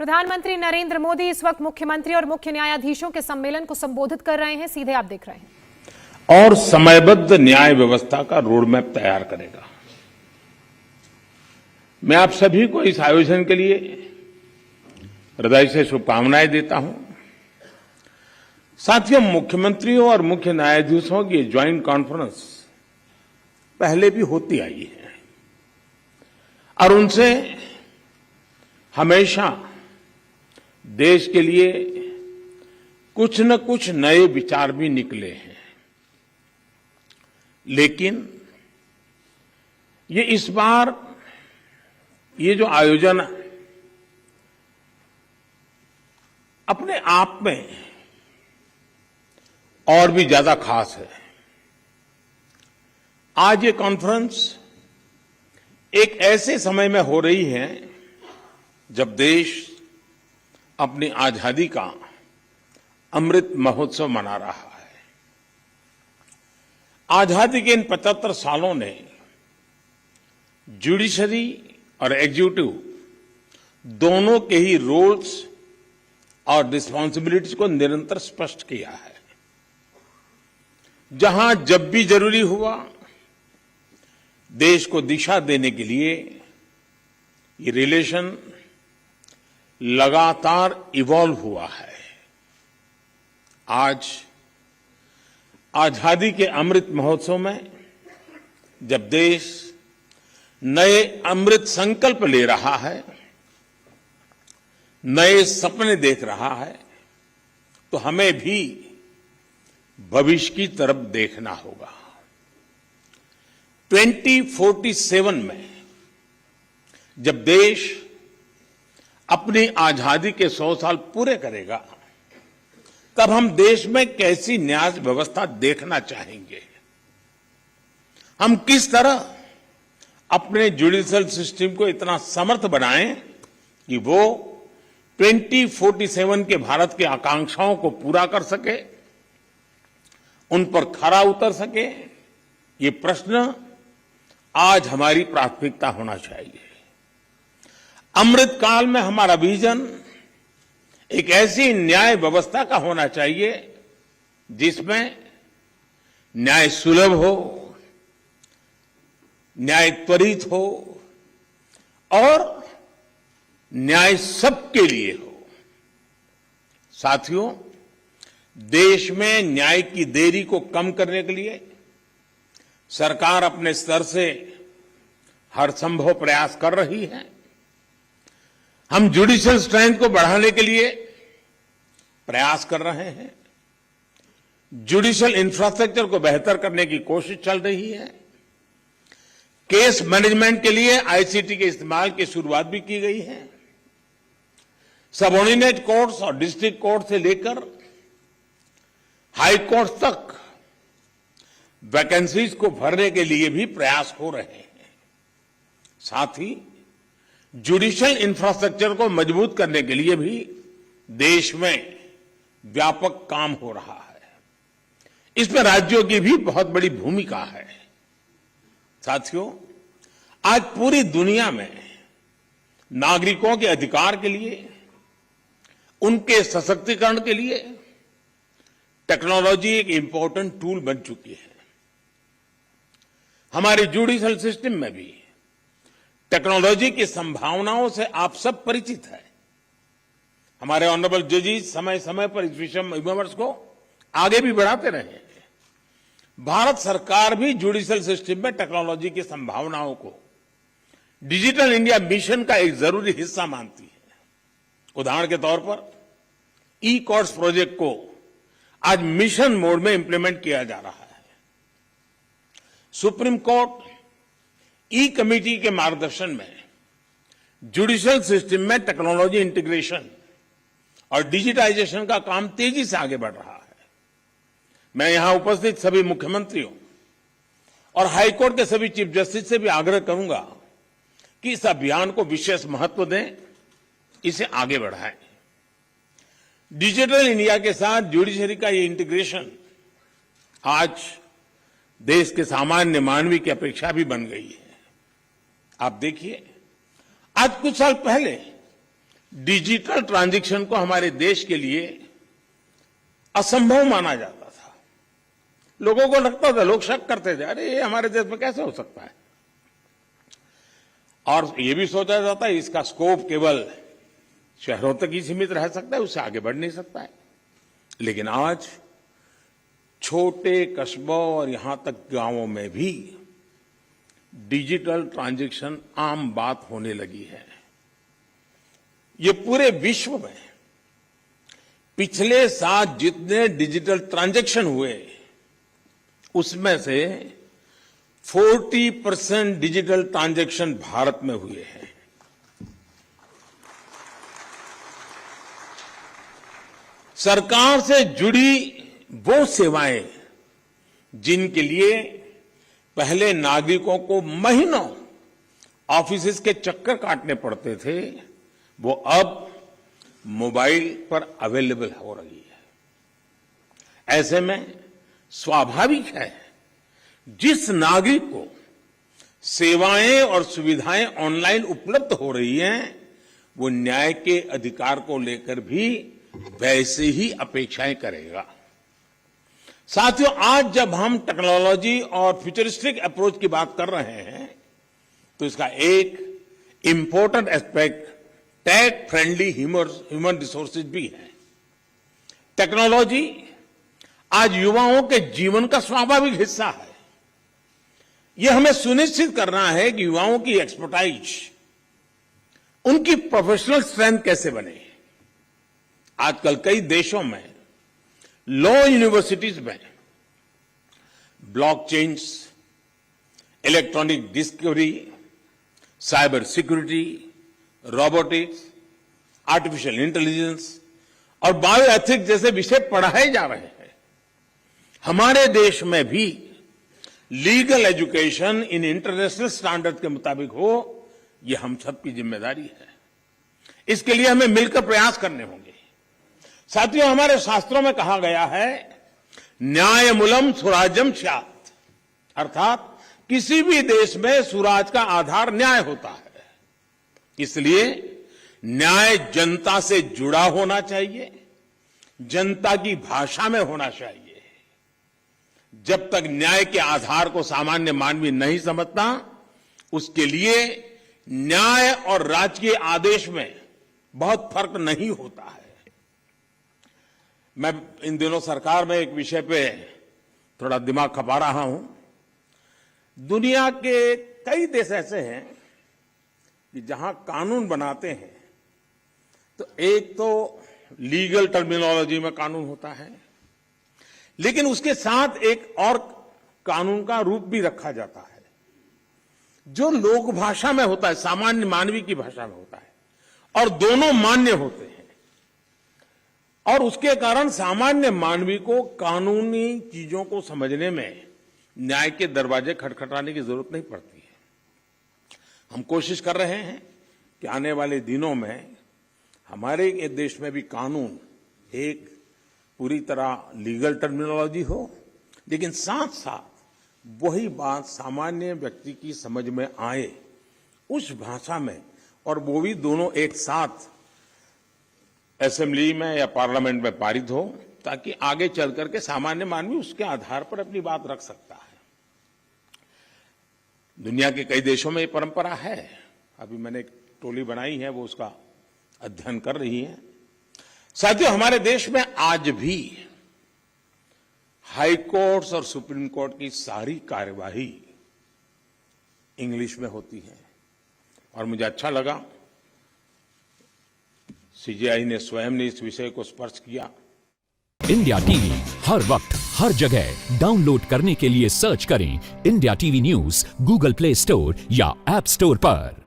प्रधानमंत्री नरेंद्र मोदी इस वक्त मुख्यमंत्री और मुख्य न्यायाधीशों के सम्मेलन को संबोधित कर रहे हैं। सीधे आप देख रहे हैं। और समयबद्ध न्याय व्यवस्था का रोडमैप तैयार करेगा। मैं आप सभी को इस आयोजन के लिए हृदय से शुभकामनाएं देता हूं। साथियों, मुख्यमंत्रियों और मुख्य न्यायाधीशों की ज्वाइंट कॉन्फ्रेंस पहले भी होती आई है और उनसे हमेशा देश के लिए कुछ न कुछ नए विचार भी निकले हैं। लेकिन ये इस बार ये जो आयोजन अपने आप में और भी ज्यादा खास है। आज ये कॉन्फ्रेंस एक ऐसे समय में हो रही है जब देश अपनी आजादी का अमृत महोत्सव मना रहा है। आजादी के इन 75 सालों ने जुडिशरी और एग्जीक्यूटिव दोनों के ही रोल्स और रिस्पांसिबिलिटीज को निरंतर स्पष्ट किया है। जहां जब भी जरूरी हुआ देश को दिशा देने के लिए ये रिलेशन लगातार इवॉल्व हुआ है। आज आजादी के अमृत महोत्सव में जब देश नए अमृत संकल्प ले रहा है, नए सपने देख रहा है, तो हमें भी भविष्य की तरफ देखना होगा। 2047 में जब देश अपनी आजादी के 100 साल पूरे करेगा, तब हम देश में कैसी न्याय व्यवस्था देखना चाहेंगे। हम किस तरह अपने जुडिशियल सिस्टम को इतना समर्थ बनाएं कि वो 2047 के भारत की आकांक्षाओं को पूरा कर सके, उन पर खरा उतर सके। ये प्रश्न आज हमारी प्राथमिकता होना चाहिए। अमृत काल में हमारा विजन एक ऐसी न्याय व्यवस्था का होना चाहिए जिसमें न्याय सुलभ हो, न्याय त्वरित हो और न्याय सबके लिए हो। साथियों, देश में न्याय की देरी को कम करने के लिए सरकार अपने स्तर से हर संभव प्रयास कर रही है। हम जुडिशियल स्ट्रेंथ को बढ़ाने के लिए प्रयास कर रहे हैं। जुडिशियल इंफ्रास्ट्रक्चर को बेहतर करने की कोशिश चल रही है। केस मैनेजमेंट के लिए आईसीटी के इस्तेमाल की शुरुआत भी की गई है। सबऑर्डिनेट कोर्ट्स और डिस्ट्रिक्ट कोर्ट से लेकर हाई कोर्ट तक वैकेंसीज को भरने के लिए भी प्रयास हो रहे हैं। साथ ही जुडिशियल इंफ्रास्ट्रक्चर को मजबूत करने के लिए भी देश में व्यापक काम हो रहा है। इसमें राज्यों की भी बहुत बड़ी भूमिका है। साथियों, आज पूरी दुनिया में नागरिकों के अधिकार के लिए, उनके सशक्तिकरण के लिए टेक्नोलॉजी एक इंपॉर्टेंट टूल बन चुकी है। हमारे जुडिशियल सिस्टम में भी टेक्नोलॉजी की संभावनाओं से आप सब परिचित हैं। हमारे ऑनरेबल जजेस समय समय पर इस विषय विमर्श को आगे भी बढ़ाते रहे हैं। भारत सरकार भी जुडिशियल सिस्टम में टेक्नोलॉजी की संभावनाओं को डिजिटल इंडिया मिशन का एक जरूरी हिस्सा मानती है। उदाहरण के तौर पर ई कोर्ट्स प्रोजेक्ट को आज मिशन मोड में इंप्लीमेंट किया जा रहा है। सुप्रीम कोर्ट ई कमेटी के मार्गदर्शन में जुडिशियल सिस्टम में टेक्नोलॉजी इंटीग्रेशन और डिजिटाइजेशन का काम तेजी से आगे बढ़ रहा है। मैं यहां उपस्थित सभी मुख्यमंत्रियों और हाईकोर्ट के सभी चीफ जस्टिस से भी आग्रह करूंगा कि इस अभियान को विशेष महत्व दें, इसे आगे बढ़ाएं। डिजिटल इंडिया के साथ जुडिशरी का ये इंटीग्रेशन आज देश के सामान्य मानवी की अपेक्षा भी बन गई है। आप देखिए, आज कुछ साल पहले डिजिटल ट्रांजैक्शन को हमारे देश के लिए असंभव माना जाता था। लोगों को लगता था, लोग शक करते थे, अरे ये हमारे देश में कैसे हो सकता है। और ये भी सोचा जाता है इसका स्कोप केवल शहरों तक ही सीमित रह सकता है, उससे आगे बढ़ नहीं सकता है। लेकिन आज छोटे कस्बों और यहां तक गांवों में भी डिजिटल ट्रांजैक्शन आम बात होने लगी है। ये पूरे विश्व में पिछले साल जितने डिजिटल ट्रांजैक्शन हुए उसमें से 40% डिजिटल ट्रांजैक्शन भारत में हुए हैं। सरकार से जुड़ी वो सेवाएं जिनके लिए पहले नागरिकों को महीनों ऑफिसेज के चक्कर काटने पड़ते थे, वो अब मोबाइल पर अवेलेबल हो रही है। ऐसे में स्वाभाविक है जिस नागरिक को सेवाएं और सुविधाएं ऑनलाइन उपलब्ध हो रही हैं, वो न्याय के अधिकार को लेकर भी वैसे ही अपेक्षाएं करेगा। साथियों, आज जब हम टेक्नोलॉजी और फ्यूचरिस्टिक अप्रोच की बात कर रहे हैं तो इसका एक important aspect tech friendly human resources भी है। टेक्नोलॉजी आज युवाओं के जीवन का स्वाभाविक हिस्सा है। यह हमें सुनिश्चित करना है कि युवाओं की एक्सपर्टाइज, उनकी प्रोफेशनल स्ट्रेंथ कैसे बने। आजकल कई देशों में लॉ यूनिवर्सिटीज में blockchains, electronic discovery, cyber security, robotics, artificial intelligence और बायो एथिक्स जैसे विषय पढ़ाए जा रहे हैं। हमारे देश में भी legal education in international standard के मुताबिक हो, यह हम सबकी जिम्मेदारी है। इसके लिए हमें मिलकर प्रयास करने होंगे। साथियों, हमारे शास्त्रों में कहा गया है न्यायमूलम स्वराज्यम स्यात्, अर्थात किसी भी देश में स्वराज का आधार न्याय होता है। इसलिए न्याय जनता से जुड़ा होना चाहिए, जनता की भाषा में होना चाहिए। जब तक न्याय के आधार को सामान्य मानवी नहीं समझता, उसके लिए न्याय और राजकीय आदेश में बहुत फर्क नहीं होता है। मैं इन दिनों सरकार में एक विषय पे थोड़ा दिमाग खपा रहा हूं। दुनिया के कई देश ऐसे हैं कि जहां कानून बनाते हैं तो एक तो लीगल टर्मिनोलॉजी में कानून होता है, लेकिन उसके साथ एक और कानून का रूप भी रखा जाता है जो लोक भाषा में होता है, सामान्य मानवी की भाषा में होता है, और दोनों मान्य होते हैं। और उसके कारण सामान्य मानवी को कानूनी चीजों को समझने में न्याय के दरवाजे खटखटाने की जरूरत नहीं पड़ती है। हम कोशिश कर रहे हैं कि आने वाले दिनों में हमारे देश में भी कानून एक पूरी तरह लीगल टर्मिनोलॉजी हो, लेकिन साथ साथ वही बात सामान्य व्यक्ति की समझ में आए उस भाषा में, और वो भी दोनों एक साथ असेंबली में या पार्लियामेंट में पारित हो, ताकि आगे चल करके सामान्य मानवी उसके आधार पर अपनी बात रख सकता है। दुनिया के कई देशों में ये परंपरा है। अभी मैंने एक टोली बनाई है, वो उसका अध्ययन कर रही है। साथियों, हमारे देश में आज भी हाई कोर्ट्स और सुप्रीम कोर्ट की सारी कार्यवाही इंग्लिश में होती है, और मुझे अच्छा लगा सीजेआई ने स्वयं ने इस विषय को स्पर्श किया। इंडिया टीवी हर वक्त हर जगह डाउनलोड करने के लिए सर्च करें India TV news Google play store या ऐप स्टोर पर।